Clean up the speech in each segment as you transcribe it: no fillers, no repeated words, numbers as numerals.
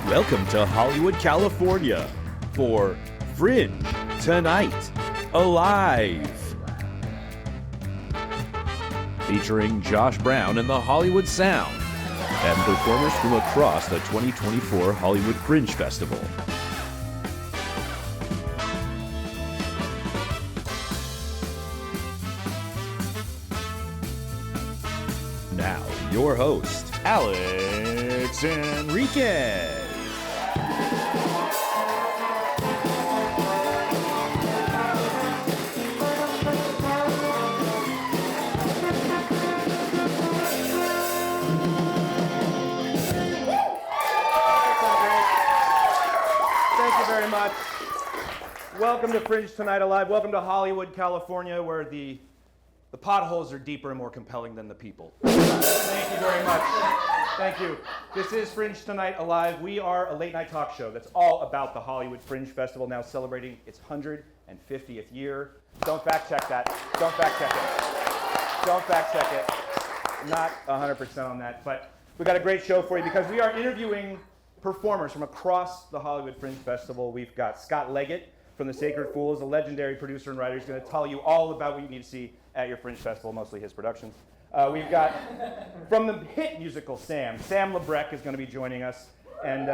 Welcome to Hollywood, California for Fringe Tonight Alive. Featuring Josh Brown and the Hollywood Sound and performers from across the 2024 Hollywood Fringe Festival. Now, your host, Alex Enriquez. Welcome to Fringe Tonight Alive. Welcome to Hollywood, California, where the potholes are deeper and more compelling than the people. Thank you very much. Thank you. This is Fringe Tonight Alive. We are a late night talk show that's all about the Hollywood Fringe Festival, now celebrating its 150th year. Don't fact check that. Don't fact check it. Don't fact check it. Not 100% on that, but we got a great show for you because we are interviewing performers from across the Hollywood Fringe Festival. We've got Scott Leggett from The Sacred Fools, a legendary producer and writer. He's going to tell you all about what you need to see at your Fringe Festival, mostly his productions. We've got, from the hit musical Sam Labrecque is going to be joining us, and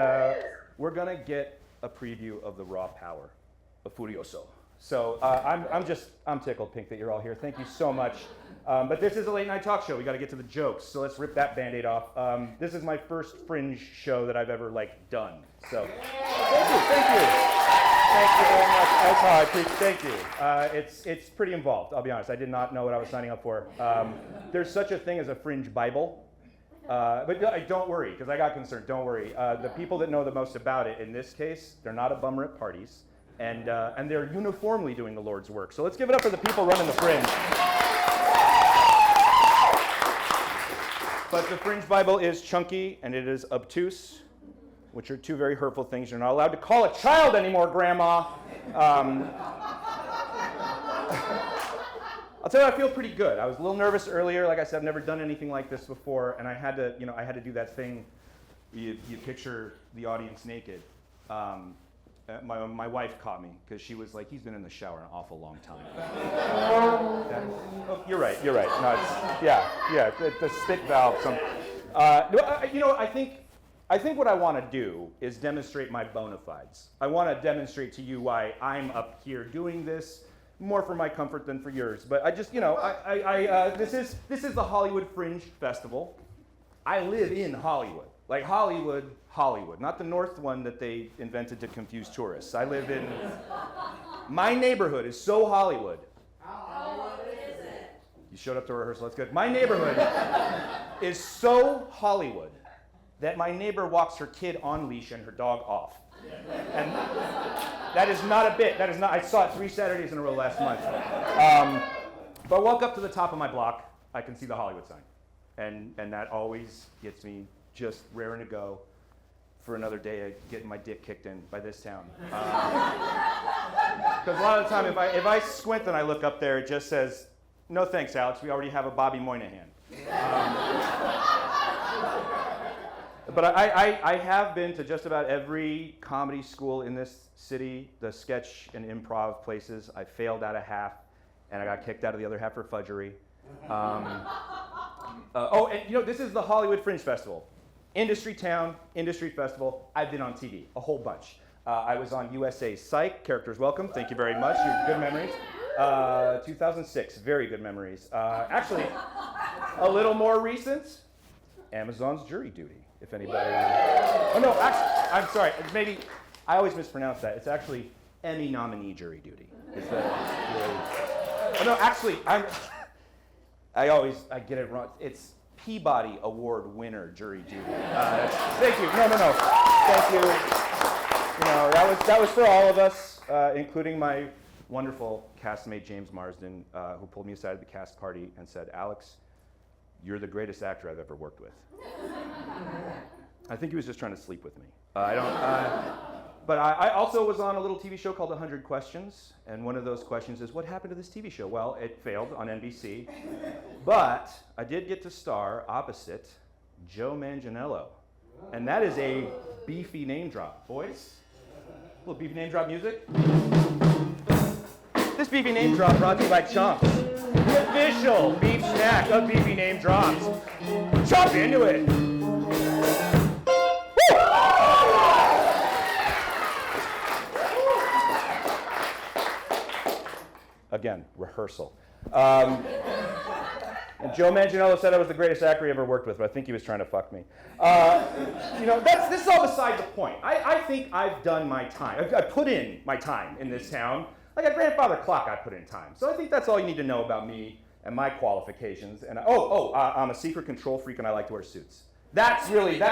we're going to get a preview of the raw power of Furiozo. So I'm tickled pink that you're all here. Thank you so much. But this is a late night talk show. We got to get to the jokes, so let's rip that Band-Aid off. This is my first Fringe show that I've ever done. So thank you. Thank you very much. That's how I appreciate. Thank you. It's pretty involved. I'll be honest. I did not know what I was signing up for. There's such a thing as a Fringe Bible, but don't worry, because I got concerned. Don't worry. The people that know the most about it, in this case, they're not a bummer at parties, and they're uniformly doing the Lord's work. So let's give it up for the people running the Fringe. But the Fringe Bible is chunky and it is obtuse, which are two very hurtful things you're not allowed to call a child anymore, Grandma. I'll tell you, I feel pretty good. I was a little nervous earlier. Like I said, I've never done anything like this before, and I had to do that thing. You picture the audience naked. My wife caught me because she was like, "He's been in the shower an awful long time." You're right. No, the spit valve. I think what I want to do is demonstrate my bona fides. I want to demonstrate to you why I'm up here doing this, more for my comfort than for yours. But I just, this is the Hollywood Fringe Festival. I live in Hollywood, like Hollywood, not the north one that they invented to confuse tourists. I live in, my neighborhood is so Hollywood. How Hollywood is it? You showed up to rehearsal, that's good. My neighborhood is so Hollywood that my neighbor walks her kid on leash and her dog off. And that is not a bit. I saw it 3 Saturdays in a row last month. But I walk up to the top of my block, I can see the Hollywood sign. And that always gets me just raring to go for another day of getting my dick kicked in by this town. Because a lot of the time, if I squint and I look up there, it just says, "No thanks, Alex, we already have a Bobby Moynihan." But I have been to just about every comedy school in this city, the sketch and improv places. I failed out of half, and I got kicked out of the other half for fudgery. This is the Hollywood Fringe Festival. Industry town, industry festival. I've been on TV, a whole bunch. I was on USA's Psych, Characters Welcome, thank you very much, good memories. 2006, very good memories. Actually, a little more recent, Amazon's Jury Duty. If anybody. Oh no, actually, I'm sorry. Maybe I always mispronounce that. It's actually Emmy nominee Jury Duty. Oh no, actually, I get it wrong. It's Peabody Award winner Jury Duty. Thank you. No. Thank you. That was for all of us, including my wonderful castmate James Marsden, who pulled me aside at the cast party and said, "Alex, you're the greatest actor I've ever worked with." I think he was just trying to sleep with me. But I also was on a little TV show called 100 Questions, and one of those questions is, what happened to this TV show? Well, it failed on NBC, but I did get to star opposite Joe Manganiello, And that is a beefy name drop, boys. A little beefy name drop music. This beefy name drop brought to you by Chomps, the official beef snack of beefy name drops. Chomp into it. Again, rehearsal. And Joe Manganiello said I was the greatest actor he ever worked with, but I think he was trying to fuck me. This is all beside the point. I think I've done my time. I've put in my time in this town. Like a grandfather clock, I put in time. So I think that's all you need to know about me and my qualifications. And I'm a secret control freak and I like to wear suits. That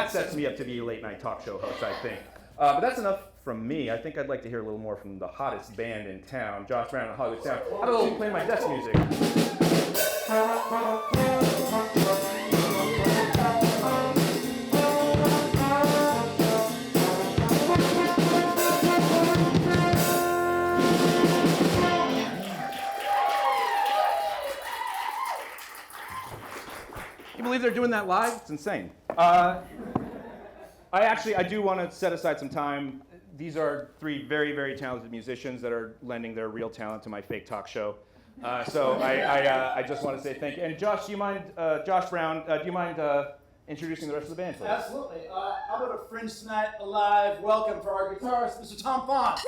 sets me up to be a late night talk show host, I think. But that's enough from me. I think I'd like to hear a little more from the hottest band in town, Josh Brown and Hollywood Sound. How about we play my desk music? Can you believe they're doing that live? It's insane. I do want to set aside some time. These are three very, very talented musicians that are lending their real talent to my fake talk show. So I just want to say thank you. And Josh, Josh Brown, do you mind introducing the rest of the band, please? Absolutely. How about a Fringe Tonight Alive welcome for our guitarist, Mr. Tom Fonss.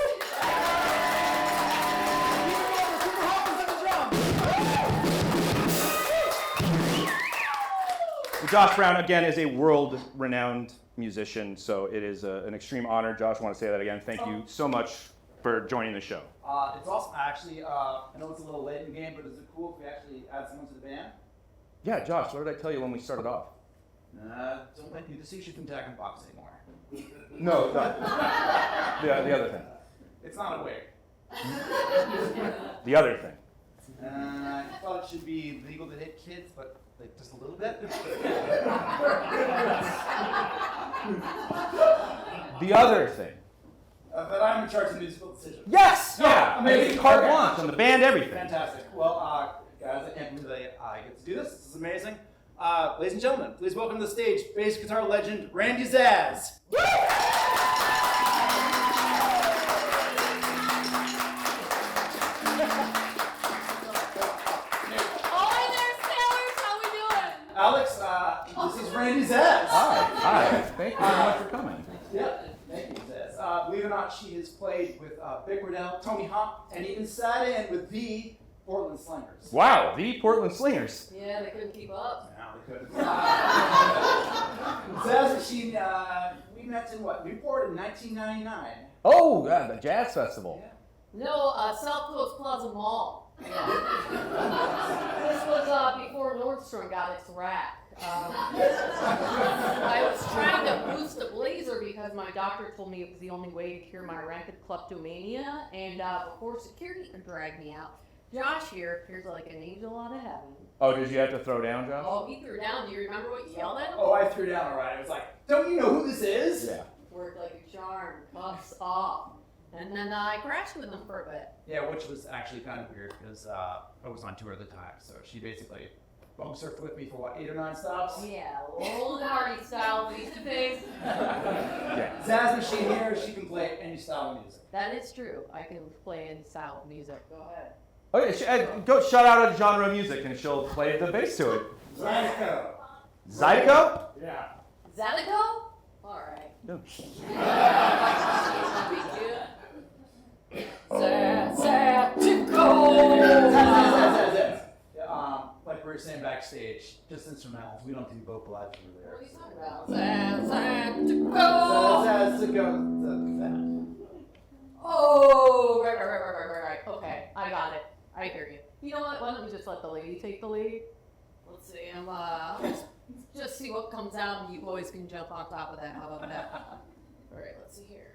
Josh Brown, again, is a world-renowned musician, so it is an extreme honor. Josh, I want to say that again. Thank you so much for joining the show. It's awesome. Actually, I know it's a little late in the game, but is it cool if we actually add someone to the band? Yeah, Josh, what did I tell you when we started off? Don't let me see you from Tag and Box anymore. No, the other thing. It's not a wig. The other thing. I thought it should be legal to hit kids, but like just a little bit. The other thing. But I'm in charge of musical decisions. Yes! Yeah! Amazing. Carte blanche on the band, everything. Fantastic. Well, guys, I can't believe I get to do this. This is amazing. Ladies and gentlemen, please welcome to the stage bass guitar legend Randy Zazz. Alex, this is Randy Zazz. Hi. Thank you very much for coming. Yeah, thank you, Zazz. Believe it or not, she has played with Vic Riddell, Tony Hawk, and even sat in with the Portland Slingers. Wow, the Portland Slingers. Yeah, they couldn't keep up. No, they couldn't. Zazz, we met in Newport in 1999. Oh, the Jazz Festival. Yeah. No, South Coast Plaza Mall. Yeah. This was before Nordstrom got its rack. I was trying to boost a blazer because my doctor told me it was the only way to cure my rampant kleptomania, and before security could drag me out, Josh here appears like an angel out of heaven. Oh, did you have to throw down, Josh? Oh, he threw down. Do you remember what you yelled at him? Oh, I threw down all right. I was like, don't you know who this is? Yeah. Worked like a charm, cuffs off. And then I crashed with him for a bit. Yeah, which was actually kind of weird because I was on tour at the time. So she basically bug surfed with me for 8 or 9 stops? Yeah, old Hardy style, face to face. Yeah. Zazz machine here, she can play any style of music. That is true. I can play any style of music. Go ahead. Okay, go shout out a genre of music and she'll play the bass to it. Zydeco. Zydeco? Yeah. Zydeco? All right. No. Zazz. Like we were saying backstage, just instrumentals. We don't do vocalizing or What are lyrics. you talking about? Zazz. Oh, right. Okay, I got it. I hear you. You know what? Why don't we just let the lady take the lead? Let's see. Just see what comes out, and you boys can jump on top of that. How about that? All right. Let's see here.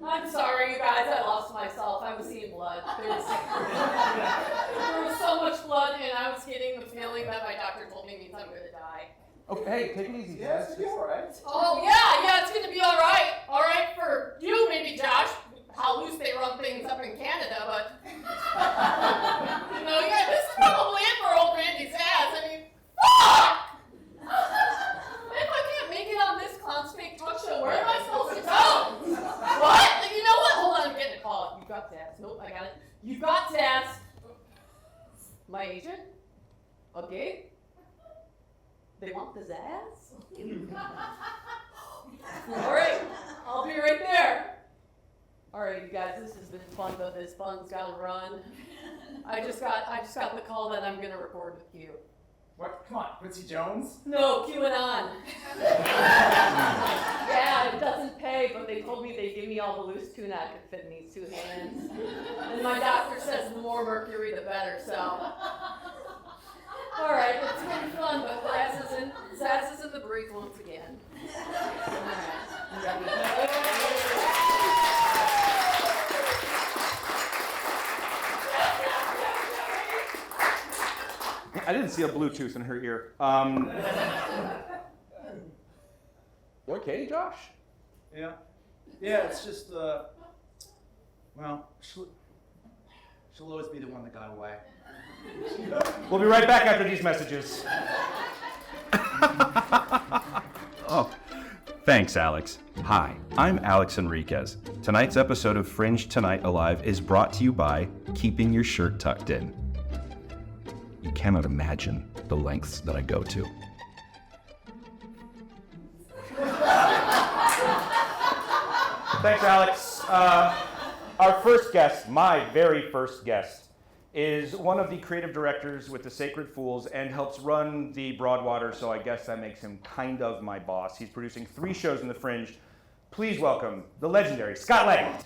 I'm sorry, you guys. I lost myself. I was seeing blood. There was so much blood, and I was getting the feeling that my doctor told me means I'm going to die. Okay, take it easy, Yeah, Zazz. it's all right. Oh, yeah, it's going to be all right. All right for you, maybe, Josh. How loose they run things up in Canada, but, yeah, this is probably it for old Randy Zazz. I mean, fuck! If I can't make it on this clown's fake talk show, where am I supposed to go? What? You know what? Hold on, I'm getting a call. You got Zazz. Nope, I got it. You got Zazz. My agent? Okay. They want the Zazz? All right, I'll be right there. All right, you guys, this has been fun, but this fun's gotta run. I just got the call that I'm gonna record with Q. What? Come on, Quincy Jones? No, QAnon. Yeah, it doesn't pay, but they told me they'd give me all the loose tuna I could fit in these 2 hands. And my doctor says the more mercury, the better, so. All right, it's been fun, but Zazz is in the break once again. I didn't see a Bluetooth in her ear. You okay, Josh? Yeah. Yeah, it's just, she'll always be the one that got away. We'll be right back after these messages. Oh, thanks, Alex. Hi, I'm Alex Enriquez. Tonight's episode of Fringe Tonight Alive is brought to you by keeping your shirt tucked in. You cannot imagine the lengths that I go to. Thanks, Alex. Our first guest, my very first guest, is one of the creative directors with the Sacred Fools and helps run the Broadwater, so I guess that makes him kind of my boss. He's producing 3 shows in the Fringe. Please welcome the legendary Scott Leggett.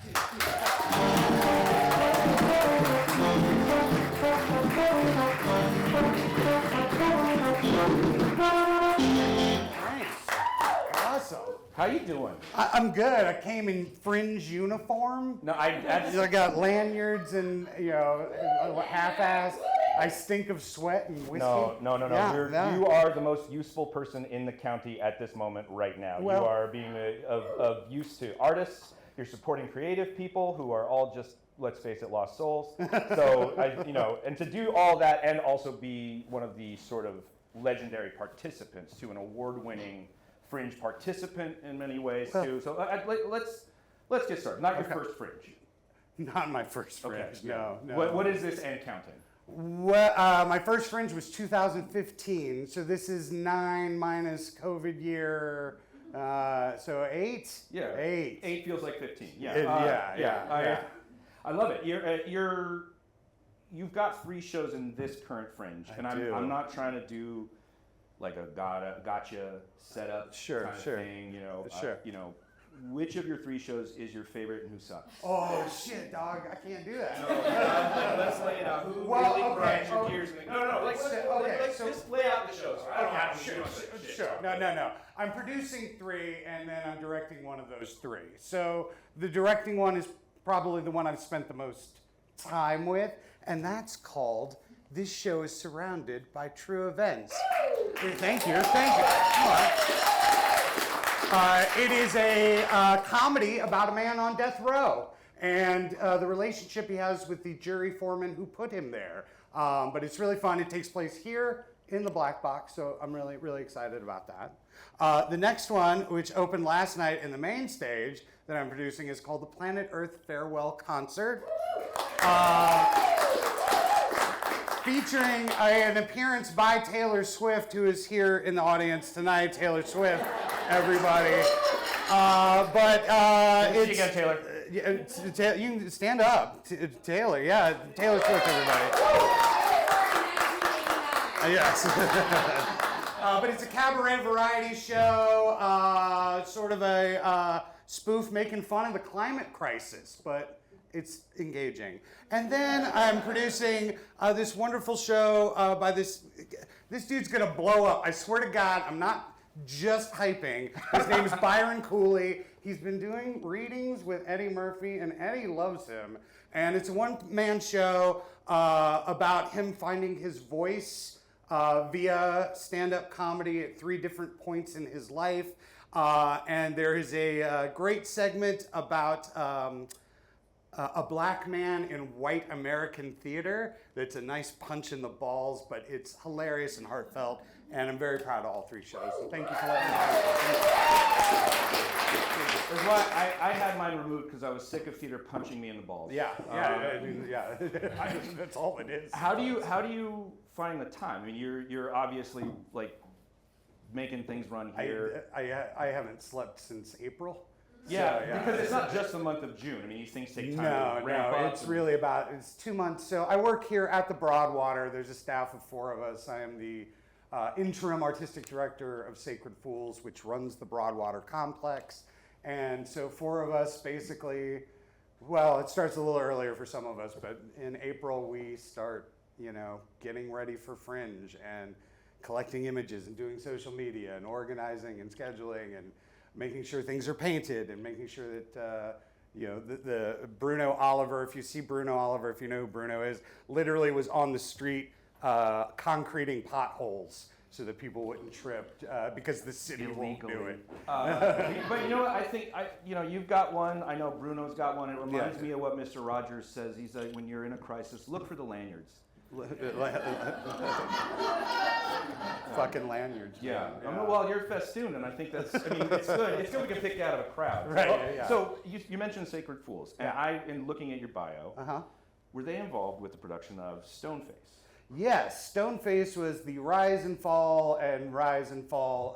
Awesome. How you doing? I'm good. I came in Fringe uniform. No, I got lanyards and half-assed. I stink of sweat and whiskey. No. Yeah, You are the most useful person in the county at this moment right now. Well, you are being of use to artists. You're supporting creative people who are all just, let's face it, lost souls. So, and to do all that and also be one of the sort of legendary participants to an award-winning Fringe participant in many ways too. So let's get started. Not your first Fringe. Not my first Fringe. Okay. No. What is this and counting? Well, my first Fringe was 2015, so this is 9 minus COVID year, so 8. Yeah, 8. 8 feels like 15. Yeah, Yeah. I love it. You've got 3 shows in this current Fringe, and I'm not trying to do like a gotcha setup kind of thing. Which of your 3 shows is your favorite and who sucks? Oh shit, dog! I can't do that. Let's lay it out. Who really grinds your gears? No. Let's just lay out the shows. I don't have to. Sure. No. I'm producing 3, and then I'm directing one of those 3. So the directing one is probably the one I've spent the most time with, and that's called "This Show is Surrounded by True Events." Thank you. Come on. It is a comedy about a man on death row and the relationship he has with the jury foreman who put him there. But it's really fun. It takes place here in the Black Box, so I'm really, really excited about that. The next one, which opened last night in the main stage that I'm producing, is called the Planet Earth Farewell Concert. Featuring an appearance by Taylor Swift, who is here in the audience tonight. Taylor Swift, everybody. See you again, Taylor. You can stand up, Taylor. Yeah, Taylor Swift, everybody. Yes. But it's a cabaret variety show, sort of a spoof making fun of the climate crisis, but it's engaging. And then I'm producing this wonderful show by this dude's gonna blow up. I swear to God, I'm not just hyping. His name is Byron Cooley. He's been doing readings with Eddie Murphy, and Eddie loves him. And it's a one-man show about him finding his voice via stand-up comedy at 3 different points in his life. And there is a great segment about a black man in white American theater that's a nice punch in the balls, but it's hilarious and heartfelt, and I'm very proud of all 3 shows. So thank you for letting me That's why I had mine removed because I was sick of theater punching me in the balls. Yeah. That's all it is. How do you find the time? I mean, you're obviously like making things run here. I haven't slept since April. Yeah, So, because it's not just the month of June. I mean, these things take time to ramp up. It's really it's 2 months. So I work here at the Broadwater. There's a staff of 4 of us. I am the interim artistic director of Sacred Fools, which runs the Broadwater complex. And so 4 of us basically, well, it starts a little earlier for some of us, but in April we start, getting ready for Fringe and collecting images and doing social media and organizing and scheduling and making sure things are painted and making sure that, the Bruno Oliver, if you see Bruno Oliver, if you know who Bruno is, literally was on the street concreting potholes so that people wouldn't trip because the city won't do it. But you know what? I think you've got one. I know Bruno's got one. It reminds me of what Mr. Rogers says. He's like, when you're in a crisis, look for the lanyards. Fucking lanyards. Yeah. Well, you're festooned, and I think it's good. It's good we can pick you out of a crowd. Right. So you mentioned Sacred Fools, and in looking at your bio, were they involved with the production of Stoneface? Yes, Stoneface was the rise and fall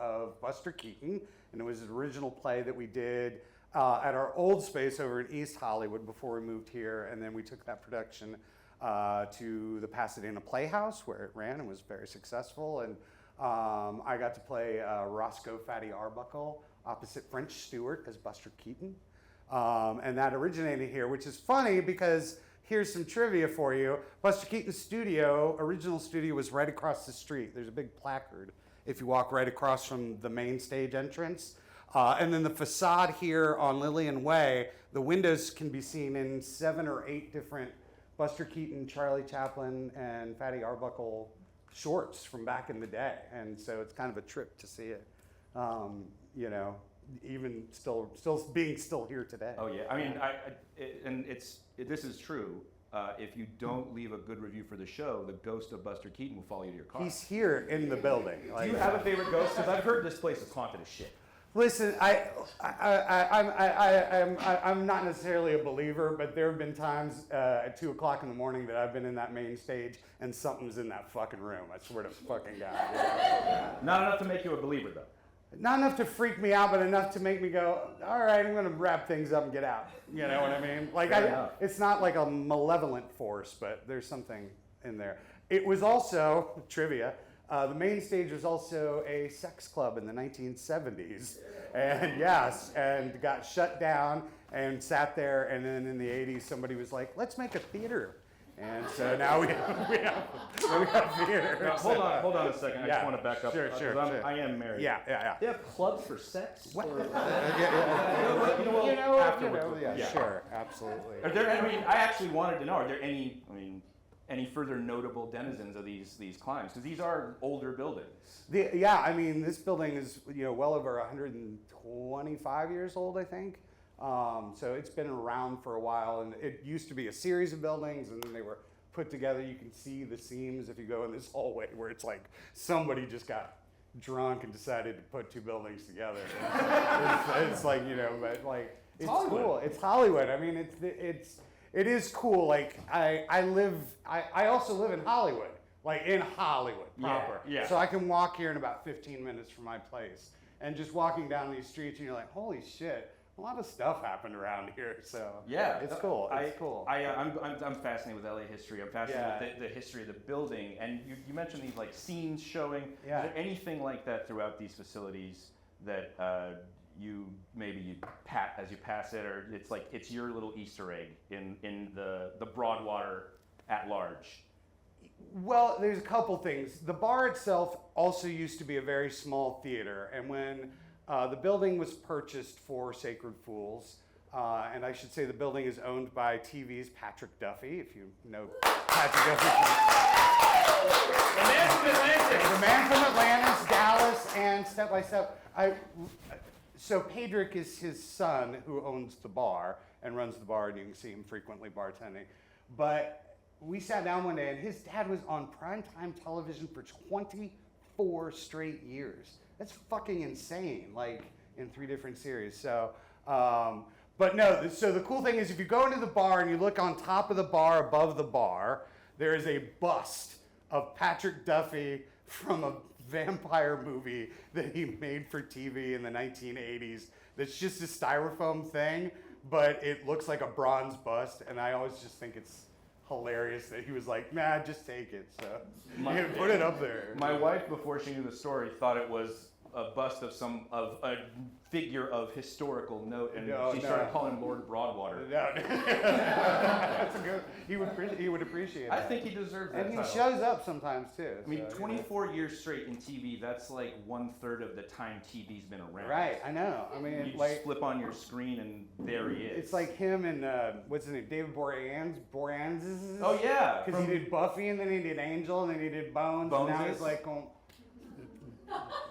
of Buster Keaton, and it was an original play that we did at our old space over in East Hollywood before we moved here, and then we took that production to the Pasadena Playhouse where it ran and was very successful, and I got to play Roscoe Fatty Arbuckle opposite French Stewart as Buster Keaton, and that originated here, which is funny because here's some trivia for you. Buster Keaton's original studio was right across the street. There's a big placard if you walk right across from the main stage entrance. And then the facade here on Lillian Way, the windows can be seen in 7 or 8 different Buster Keaton, Charlie Chaplin, and Fatty Arbuckle shorts from back in the day. And so it's kind of a trip to see it, even still being here today. Oh yeah, I mean, this is true. If you don't leave a good review for the show, the ghost of Buster Keaton will follow you to your car. He's here in the building. Do you have a favorite ghost? Because I've heard this place is haunted as shit. Listen, I'm not necessarily a believer, but there have been times at 2 o'clock in the morning that I've been in that main stage and something's in that fucking room. I swear to fucking God. Yeah. Not enough to make you a believer, though. Not enough to freak me out, but enough to make me go, all right, I'm going to wrap things up and get out. You know what I mean? Like, it's not like a malevolent force, but there's something in there. It was also, trivia, the main stage was also a sex club in the 1970s. And yes, and got shut down and sat there. And then in the 80s, somebody was like, let's make a theater. And so now we have theater. Now, hold on a second. I just want to back up. Sure. I am married. Yeah. They have clubs for sex? What? Afterwards. Sure, absolutely. Are there? I mean, I actually wanted to know. Are there any further notable denizens of these climbs? Because these are older buildings. This building is well over 125 years old, I think. So it's been around for a while, and it used to be a series of buildings, and then they were put together. You can see the seams if you go in this hallway, where it's like somebody just got drunk and decided to put 2 buildings together. It's like but like it's cool. It's Hollywood. I mean, it is cool. Like I also live in Hollywood, like in Hollywood proper. Yeah. So I can walk here in about 15 minutes from my place, and just walking down these streets, and you're like, holy shit. A lot of stuff happened around here, so yeah, it's cool. It's cool. I'm fascinated with LA history. I'm fascinated with the history of the building. And you mentioned these like scenes showing. Yeah. Is there anything like that throughout these facilities that you pat as you pass it, or it's your little Easter egg in the Broadwater at large? Well, there's a couple things. The bar itself also used to be a very small theater, and when The building was purchased for Sacred Fools. And I should say the building is owned by TV's Patrick Duffy, if you know Patrick Duffy. The man from Atlantis. The man from Atlantis, Dallas, and Step by Step. So Piotr is his son who owns the bar and runs the bar, and you can see him frequently bartending. But we sat down one day, and his dad was on primetime television for 24 straight years. That's fucking insane, like in 3 different series. So, but no, so the cool thing is if you go into the bar and you look on top of the bar, above the bar, there is a bust of Patrick Duffy from a vampire movie that he made for TV in the 1980s. That's just a styrofoam thing, but it looks like a bronze bust, and I always just think it's hilarious that he was like, nah, just take it. So put it up there. My wife, before she knew the story, thought it was a bust of a figure of historical note, and she started calling him Lord Broadwater. No. That's a good. He would appreciate that. I think he deserves that. And he title. shows up sometimes too. I mean, so, 24 years straight in TV, that's like 1/3 of the time TV's been around. Right, I know. I mean, You like just flip on your screen and there he is. it's like him and what's his name, David Boreanaz. Oh yeah, Because he did Buffy and then he did Angel and then he did Bones. And now he's like on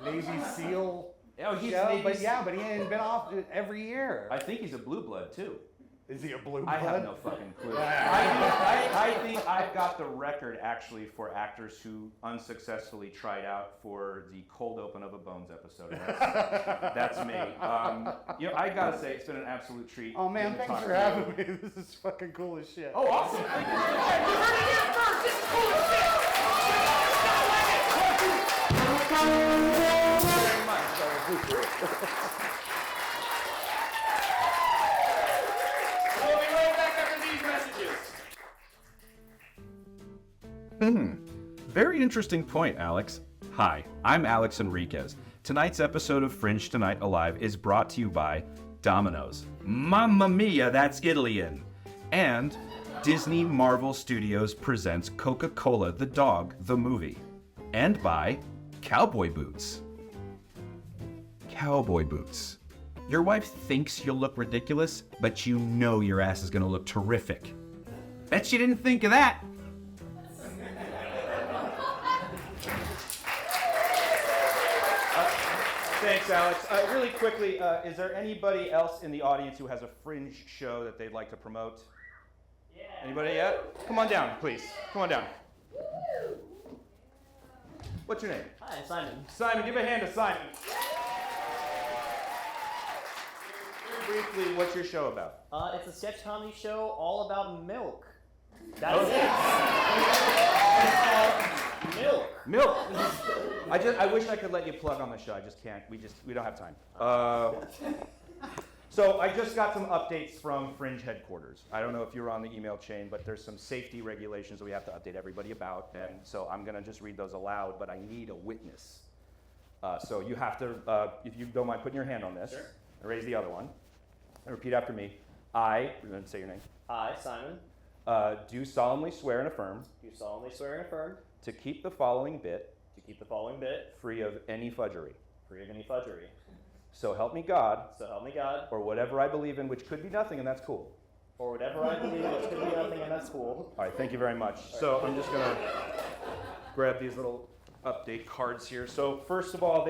Navy SEAL. Oh, he's show, Navy but SEAL. yeah, but he ain't been off every year. I think he's a blue blood too. Is he a blue I blood? have no fucking clue. I think I've got the record actually for actors who unsuccessfully tried out for the cold open of a Bones episode. That's me. I gotta say it's been an absolute treat. Oh man, getting to thanks talk for to you. having me. This is fucking cool as shit. Oh, awesome! Thank you. You heard it here first. This is cool as shit. Thank you very much. We'll be right back after these messages. Very interesting point, Alex. Hi, I'm Alex Enriquez. Tonight's episode of Fringe Tonight Alive is brought to you by Domino's. Mamma mia, that's Italian. And Disney Marvel Studios presents Coca-Cola the Dog, the movie. And by Cowboy Boots. Cowboy boots. Your wife thinks you'll look ridiculous, but you know your ass is gonna look terrific. Bet you didn't think of that. Thanks, Alex. Really quickly, is there anybody else in the audience who has a Fringe show that they'd like to promote? Yeah. Anybody yet? Come on down, please. Come on down. What's your name? Hi, Simon. Simon, give a hand to Simon. Very briefly, what's your show about? It's a sketch comedy show all about milk. That's it. It's called Milk. Milk. I wish I could let you plug on the show. I just can't. We don't have time. So I just got some updates from Fringe headquarters. I don't know if you were on the email chain, but there's some safety regulations that we have to update everybody about, and so I'm gonna just read those aloud. But I need a witness. So you have to, if you don't mind putting your hand on this, Sure. and raise the other one, and repeat after me. I, you're gonna say your name. I, Simon, Do solemnly swear and affirm do solemnly swear and affirm to keep the following bit to keep the following bit free of any fudgery. free of any fudgery. So help me God, So help me God, or whatever I believe in, which could be nothing, and that's cool. or whatever I believe, which could be nothing, and that's cool. All right, thank you very much. So I'm just gonna grab these little update cards here. So first of all,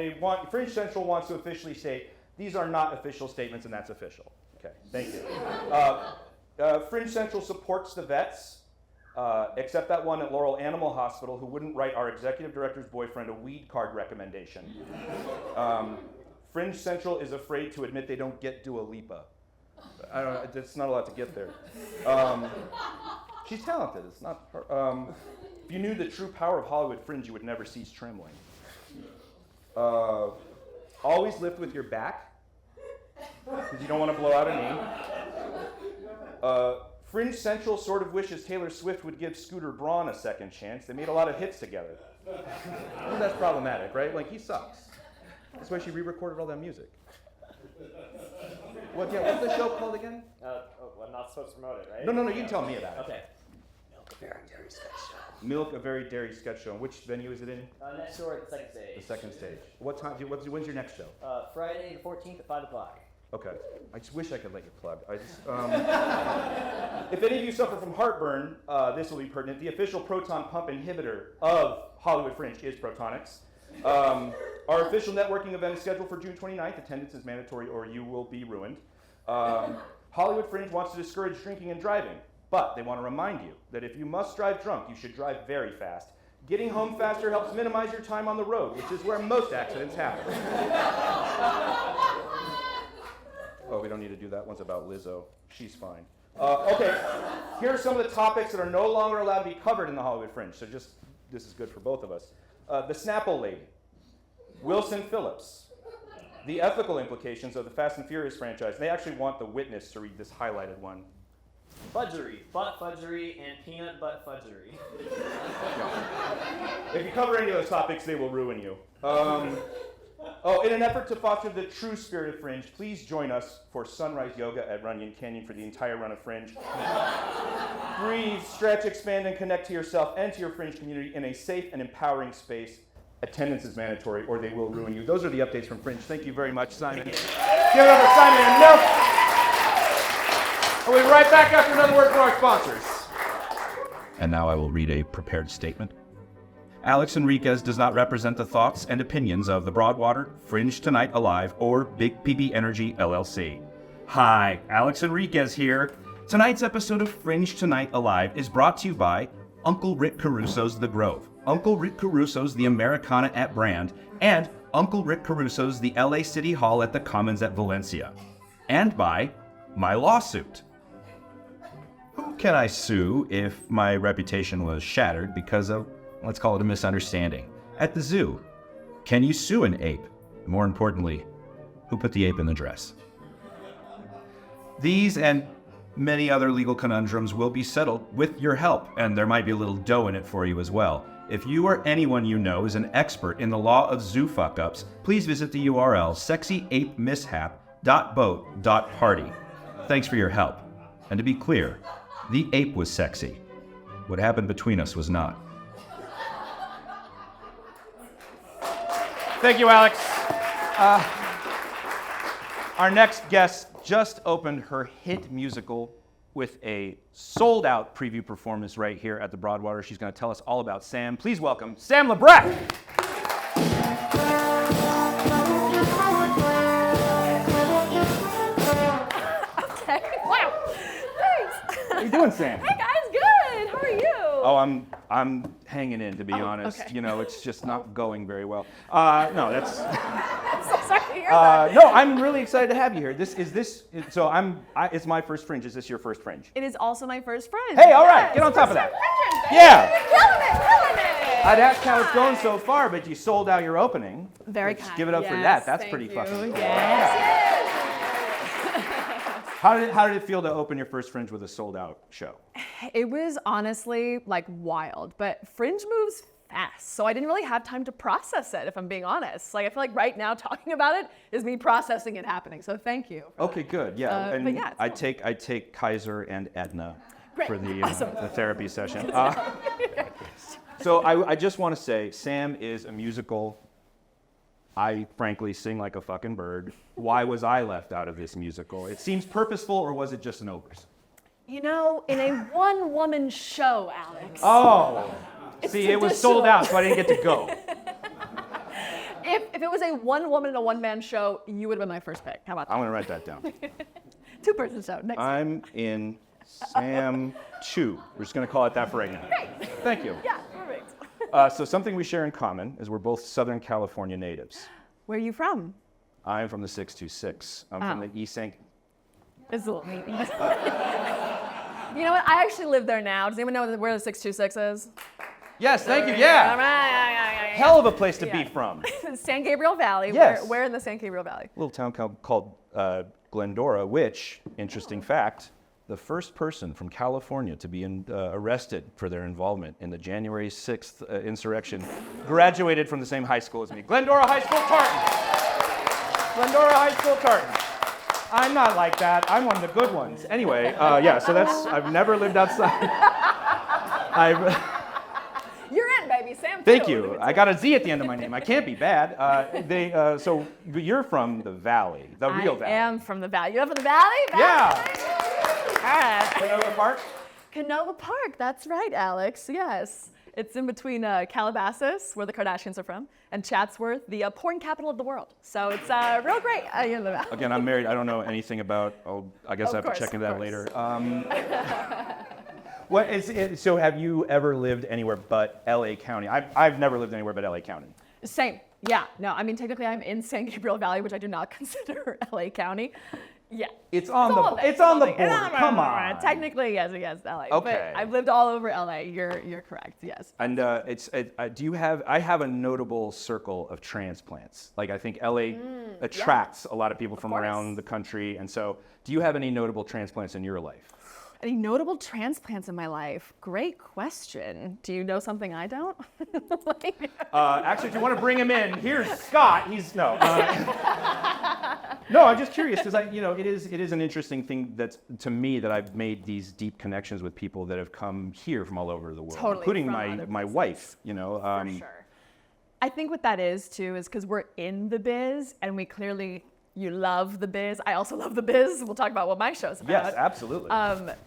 Fringe Central wants to officially state these are not official statements, and that's official. Okay, thank you. Fringe Central supports the vets, except that one at Laurel Animal Hospital who wouldn't write our executive director's boyfriend a weed card recommendation. Fringe Central is afraid to admit they don't get Dua Lipa. I don't know, it's not allowed to get there. She's talented, it's not her. If you knew the true power of Hollywood Fringe, you would never cease trembling. Always lift with your back, because you don't want to blow out a knee. Fringe Central sort of wishes Taylor Swift would give Scooter Braun a second chance. They made a lot of hits together. I think that's problematic, right? Like, he sucks. That's why she re-recorded all that music. What's the show called again? I'm not supposed to promote it, right? No, you can tell me about it. Okay. Very, very sketch show. Milk, a very dairy sketch show. Which venue is it in? Next door at the second stage. The second stage. What time? When's your next show? Friday the 14th at 5 o'clock. Okay. I just wish I could let you plug. If any of you suffer from heartburn, this will be pertinent. The official proton pump inhibitor of Hollywood Fringe is Protonics. Our official networking event is scheduled for June 29th. Attendance is mandatory or you will be ruined. Hollywood Fringe wants to discourage drinking and driving, but they want to remind you that if you must drive drunk, you should drive very fast. Getting home faster helps minimize your time on the road, which is where most accidents happen. Oh, we don't need to do that. One's about Lizzo. She's fine. Okay, here are some of the topics that are no longer allowed to be covered in the Hollywood Fringe, so this is good for both of us. The Snapple Lady, Wilson Phillips, the ethical implications of the Fast and Furious franchise. They actually want the witness to read this highlighted one. Fudgery, butt fudgery, and peanut butt fudgery. If you cover any of those topics, they will ruin you. In an effort to foster the true spirit of Fringe, please join us for sunrise yoga at Runyon Canyon for the entire run of Fringe. Breathe, stretch, expand, and connect to yourself and to your Fringe community in a safe and empowering space. Attendance is mandatory or they will ruin you. Those are the updates from Fringe. Thank you very much, Simon. Give it up for Simon and Milk. We'll be right back after another word from our sponsors. And now I will read a prepared statement. Alex Enriquez does not represent the thoughts and opinions of the Broadwater, Fringe Tonight Alive, or Big PB Energy LLC. Hi, Alex Enriquez here. Tonight's episode of Fringe Tonight Alive is brought to you by Uncle Rick Caruso's The Grove, Uncle Rick Caruso's The Americana at Brand, and Uncle Rick Caruso's The LA City Hall at the Commons at Valencia. And by my lawsuit. Who can I sue if my reputation was shattered because of, let's call it a misunderstanding, at the zoo? Can you sue an ape? More importantly, who put the ape in the dress? These and many other legal conundrums will be settled with your help, and there might be a little dough in it for you as well. If you or anyone you know is an expert in the law of zoo fuck-ups, please visit the URL sexyapemishap.boat.party. Thanks for your help. And to be clear, the ape was sexy. What happened between us was not. Thank you, Alex. Our next guest just opened her hit musical with a sold-out preview performance right here at the Broadwater. She's going to tell us all about Sam. Please welcome Sam Labrecque. Okay. Wow. Thanks. How you doing, Sam? Hey guys, good. How are you? Oh, I'm hanging in, to be honest. okay. You know, it's just not going very well. No, that's. I'm so sorry to hear that. No, I'm really excited to have you here. It's my first Fringe. Is this your first Fringe? It is also my first friend. Hey, all right, get on top of that. Yeah. Killing it. I'd ask how it's going so far, but you sold out your opening. Very Let's kind. give it up for that. That's pretty fucking cool. Yes. How did it feel to open your first Fringe with a sold out show? It was honestly like wild, but Fringe moves fast, so I didn't really have time to process it, if I'm being honest. Like I feel like right now talking about it is me processing it happening. So thank you. Okay, good. Yeah, but yeah, it's cool. I take Kaiser and Edna Great. for the Awesome. the therapy session. So I just want to say, Sam is a musical. I frankly sing like a fucking bird. Why was I left out of this musical? It seems purposeful, or was it just an ogres? You know, in a one-woman show, Alex. Oh, It's see, it was sold out, so I didn't get to go. If it was a one-woman and a one-man show, you would have been my first pick. How about that? I'm gonna write that down. Two-person show. Next. I'm in Sam 2. We're just gonna call it that for right now. Great. Thank you. Yeah, perfect. So something we share in common is we're both Southern California natives. Where are you from? I'm from the 626. I'm from the East St. It's a little neat. You know what? I actually live there now. Does anyone know where the 626 is? Yes, thank you. Yeah. Hell of a place to be from. San Gabriel Valley. Yes. Where in the San Gabriel Valley? A little town called Glendora, which, interesting fact, the first person from California to be arrested for their involvement in the January 6th insurrection graduated from the same high school as me. Glendora High School, Tartan. Glendora High School, Tartan. I'm not like that. I'm one of the good ones. Anyway, yeah, so I've never lived outside. be Sam. Thank too. you. I got a Z at the end of my name. I can't be bad. So you're from the Valley, the real Valley. I am from the Valley. You're from the Valley? Yeah. All right. Canova Park? Canova Park, that's right, Alex. Yes. It's in between Calabasas, where the Kardashians are from, and Chatsworth, the porn capital of the world. So it's real great. In the Valley. Again, I'm married. I don't know anything about. I guess I have to check into that later. What is it? So have you ever lived anywhere but LA County? I've never lived anywhere but LA County. Same. Yeah. No, I mean, technically I'm in San Gabriel Valley, which I do not consider LA County. Yeah. It's on the border. Come on. Technically, yes, LA. Okay. But I've lived all over LA. You're correct. Yes. And do you have? I have a notable circle of transplants. Like I think LA attracts a lot of people from around the country. And so, do you have any notable transplants in your life? Any notable transplants in my life? Great question. Do you know something I don't? Actually, if you want to bring him in, here's Scott. He's no. No, I'm just curious because it is an interesting thing that's to me that I've made these deep connections with people that have come here from all over the world, Totally, including from my wife. For sure. I think what that is too is because we're in the biz and we clearly. You love the biz. I also love the biz. We'll talk about what my show's about. Yes, absolutely.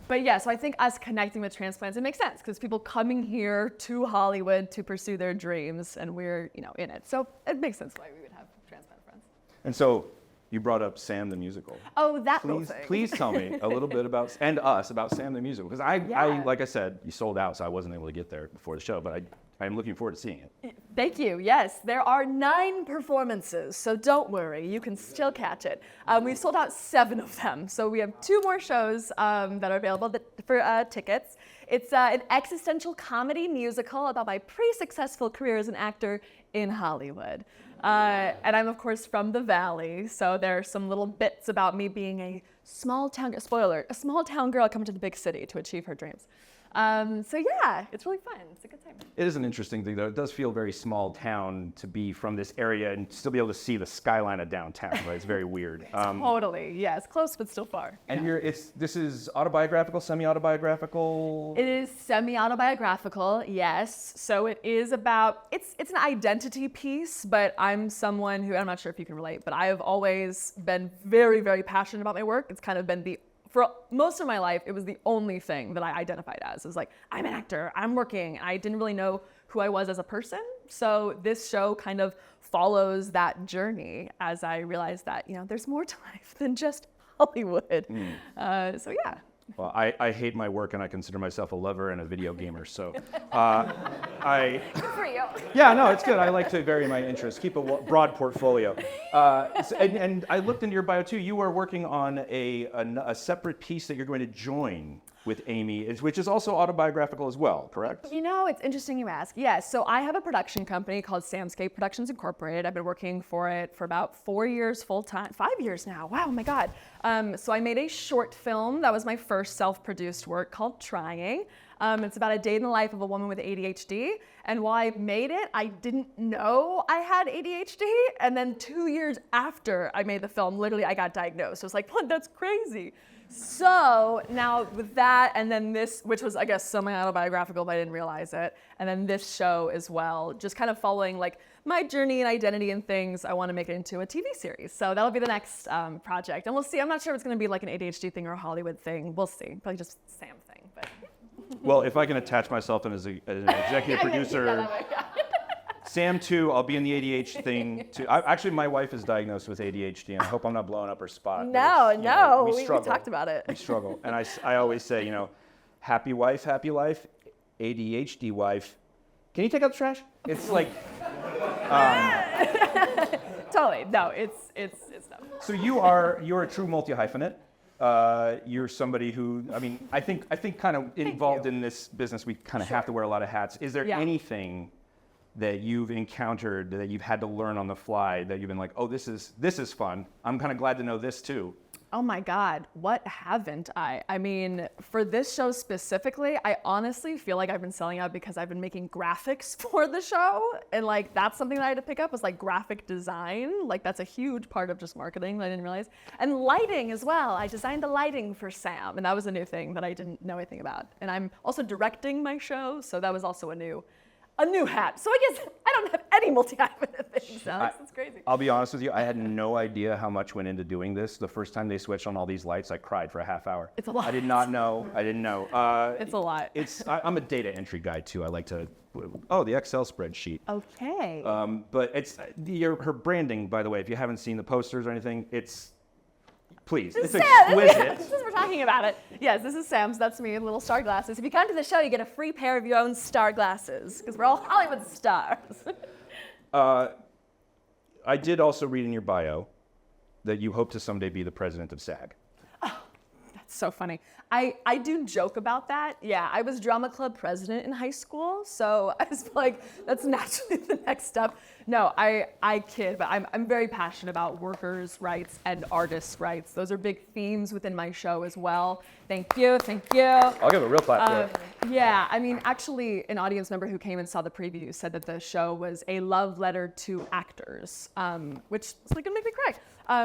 But yeah, so I think us connecting with transplants, it makes sense because people coming here to Hollywood to pursue their dreams, and we're in it. So it makes sense why we would have transplant friends. And so you brought up Sam the Musical. Oh, that little thing. Please tell me a little bit about Sam the Musical because I like I said, you sold out, so I wasn't able to get there before the show, but I'm looking forward to seeing it. Thank you. Yes, there are 9 performances, so don't worry, you can still catch it. We've sold out 7 of them, so we have 2 more shows that are available for tickets. It's an existential comedy musical about my pretty successful career as an actor in Hollywood. And I'm, of course, from the Valley, so there are some little bits about me being a small town girl coming to the big city to achieve her dreams. So yeah, it's really fun. It's a good time. It is an interesting thing, though. It does feel very small town to be from this area and still be able to see the skyline of downtown. Right? It's very weird. Totally. Yes, close but still far. And this is autobiographical, semi-autobiographical. It is semi-autobiographical. Yes. So it is about it's an identity piece, but I'm someone who I'm not sure if you can relate, but I have always been very, very passionate about my work. It's kind of been for most of my life, it was the only thing that I identified as. It was like, I'm an actor, I'm working. I didn't really know who I was as a person. So this show kind of follows that journey as I realized that, there's more to life than just Hollywood. So yeah. Well, I hate my work and I consider myself a lover and a video gamer. So Good for you. Yeah, no, it's good. I like to vary my interests, keep a broad portfolio. And I looked into your bio too. You are working on a separate piece that you're going to join with Amy, which is also autobiographical as well, correct? It's interesting you ask. Yes, so I have a production company called Samscape Productions Incorporated. I've been working for it for about 4 years full time, 5 years now. Wow, oh my God. So I made a short film. That was my first self-produced work called Trying. It's about a day in the life of a woman with ADHD. And while I made it, I didn't know I had ADHD. And then 2 years after I made the film, literally I got diagnosed. I was like, what, that's crazy. So now with that, and then this, which was, I guess, semi-autobiographical, but I didn't realize it, and then this show as well, just kind of following like my journey and identity and things, I want to make it into a TV series. So that'll be the next project. And we'll see. I'm not sure if it's going to be like an ADHD thing or a Hollywood thing. We'll see. Probably just Sam thing. But. Well, if I can attach myself in as an executive producer, Sam too, I'll be in the ADHD thing too. Actually, my wife is diagnosed with ADHD, and I hope I'm not blowing up her spot. No, we talked about it. We struggle, and I always say, happy wife, happy life. ADHD wife, can you take out the trash? It's like, totally. No, it's no. So you're a true multi-hyphenate. You're somebody who, I think kind of involved in this business, we kind of have to wear a lot of hats. Is there anything that you've encountered that you've had to learn on the fly that you've been like, oh, this is fun. I'm kind of glad to know this too. Oh my God, what haven't I? For this show specifically, I honestly feel like I've been selling out because I've been making graphics for the show. And that's something that I had to pick up was graphic design. That's a huge part of just marketing that I didn't realize. And lighting as well. I designed the lighting for Sam, and that was a new thing that I didn't know anything about. And I'm also directing my show, so that was also a new a new hat. So I guess I don't have any multi-hyphenate things, Alex. That's crazy. I'll be honest with you, I had no idea how much went into doing this. The first time they switched on all these lights, I cried for a half hour. It's a lot. I did not know. I didn't know. It's a lot. I'm a data entry guy too. I like to, the Excel spreadsheet. Okay. But it's her branding, by the way. If you haven't seen the posters or anything, it's exquisite. Since we're talking about it, yes, this is Sam's. That's me, little star glasses. If you come to the show, you get a free pair of your own star glasses because we're all Hollywood stars. I did also read in your bio that you hope to someday be the president of SAG. That's so funny. I do joke about that. Yeah, I was drama club president in high school, so I was like, that's naturally the next step. No, I kid, but I'm very passionate about workers' rights and artists' rights. Those are big themes within my show as well. Thank you, thank you. I'll give a real clap for it. Yeah, I mean, actually, an audience member who came and saw the preview said that the show was a love letter to actors, which is like gonna make me cry.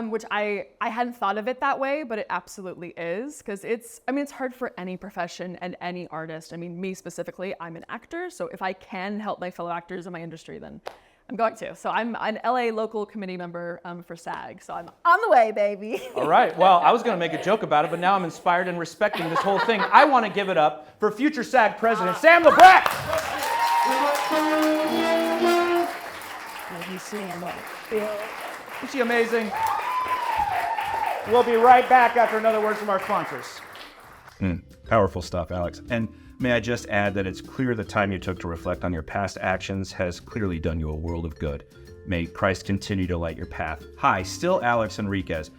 Which I hadn't thought of it that way, but it absolutely is, because it's hard for any profession and any artist. I mean, me specifically, I'm an actor, so if I can help my fellow actors in my industry, then I'm going to. So I'm an LA local committee member for SAG, so I'm on the way, baby. All right, well, I was gonna make a joke about it, but now I'm inspired and respecting this whole thing. I wanna give it up for future SAG president, Sam Labrecque! Is she amazing? We'll be right back after another word from our sponsors. Powerful stuff, Alex. And may I just add that it's clear the time you took to reflect on your past actions has clearly done you a world of good. May Christ continue to light your path. Hi, still Alex Enriquez.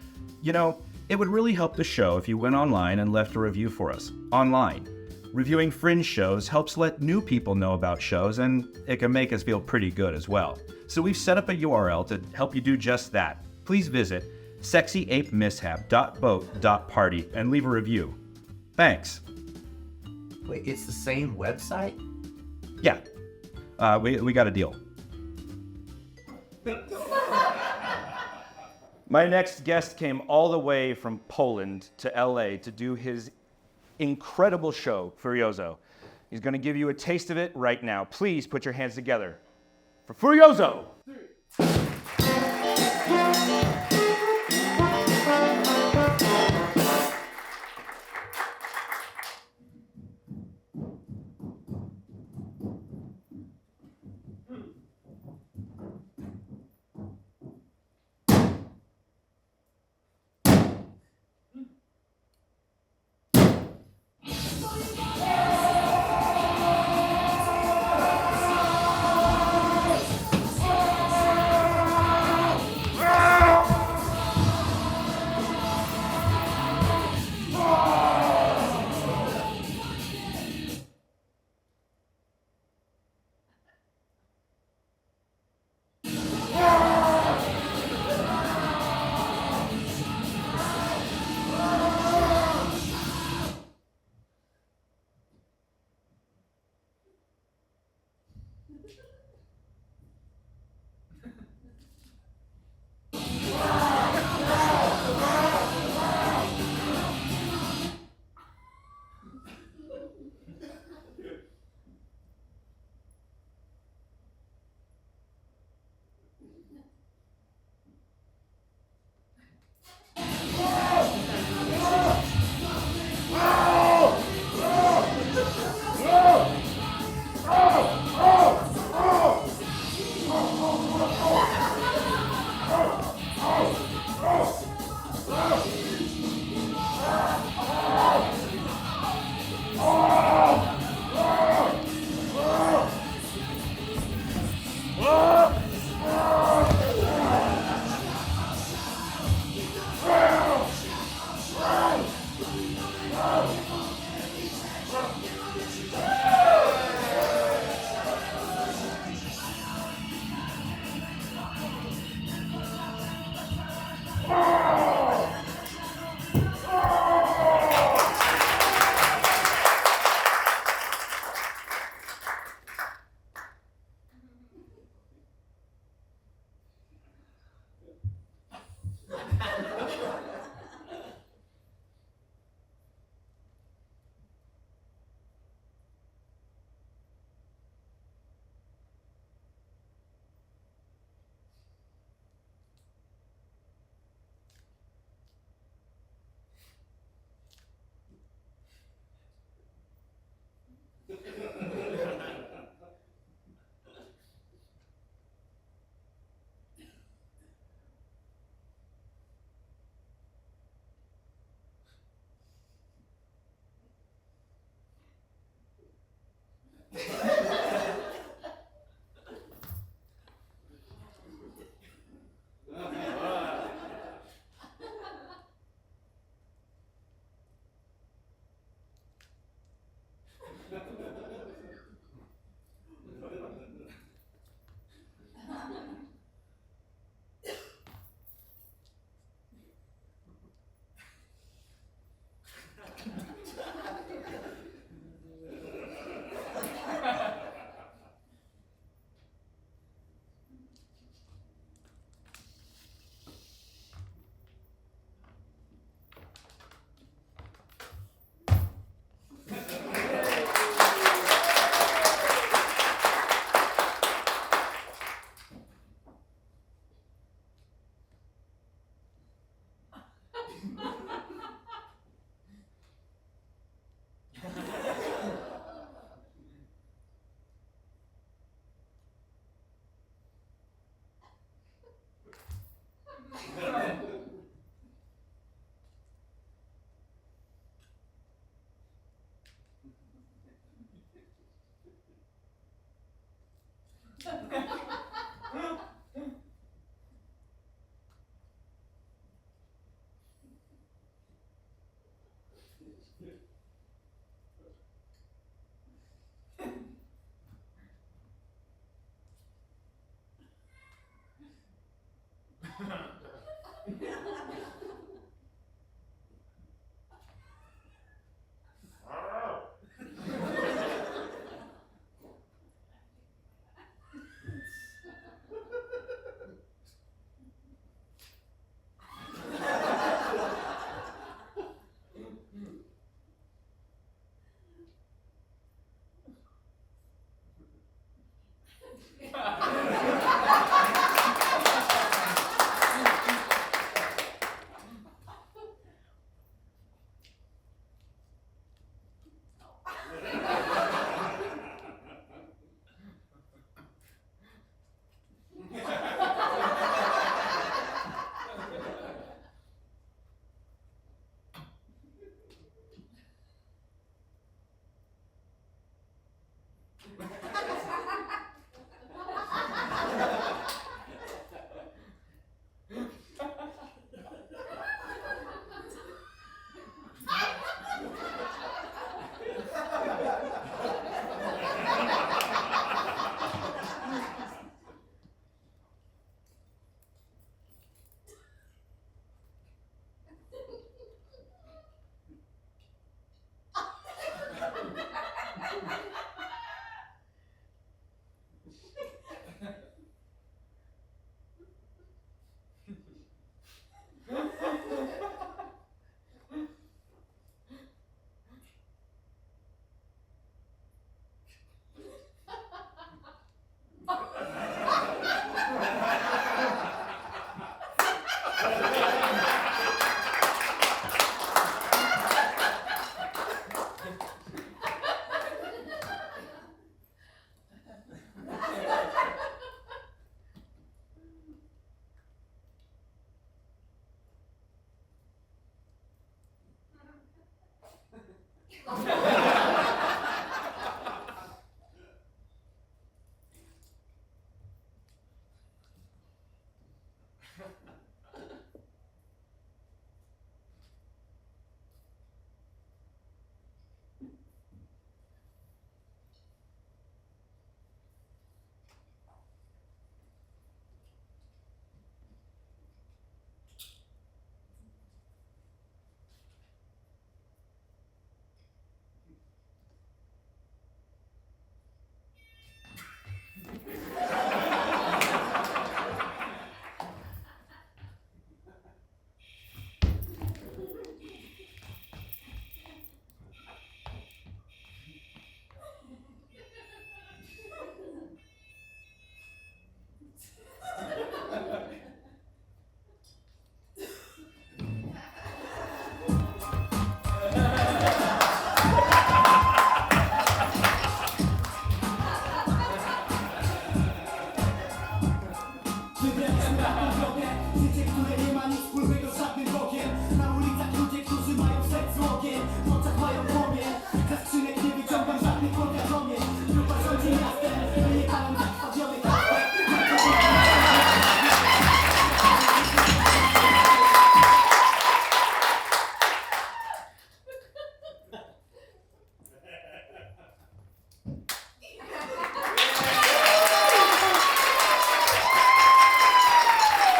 You know, it would really help the show if you went online and left a review for us. Online. Reviewing Fringe shows helps let new people know about shows, and it can make us feel pretty good as well. So we've set up a URL to help you do just that. Please visit sexyapemishap.boat.party and leave a review. Thanks. Wait, it's the same website? Yeah, we got a deal. My next guest came all the way from Poland to LA to do his incredible show, Furiozo. He's gonna give you a taste of it right now. Please put your hands together for Furiozo.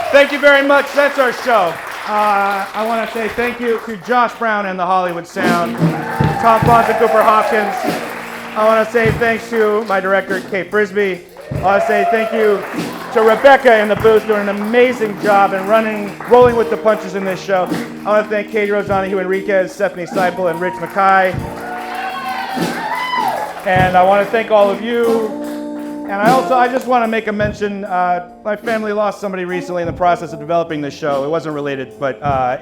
Thank you very much. That's our show. I want to say thank you to Josh Brown and the Hollywood Sound, Tom Fonss and Cooper Hopkins. I want to say thanks to my director, Kate Frisbee. I want to say thank you to Rebecca in the booth doing an amazing job and rolling with the punches in this show. I want to thank Katie Donahue, Enriquez, Stephanie Seipel, and Rich Mackay. And I want to thank all of you. And I just want to make a mention, my family lost somebody recently in the process of developing this show. It wasn't related, but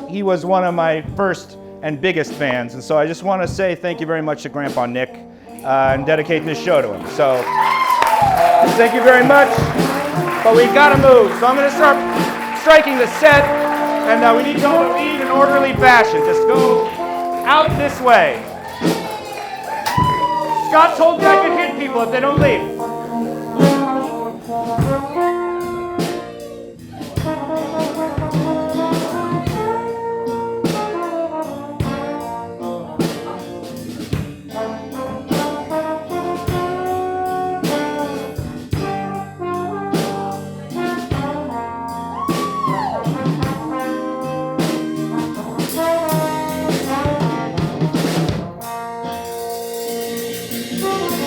he was one of my first and biggest fans. And so I just want to say thank you very much to Grandpa Nick and dedicate this show to him. So thank you very much, but we've got to move. So I'm going to start striking the set, and we need you all to leave in orderly fashion. Just go out this way. Scott told me I could hit people if they don't leave. Bye.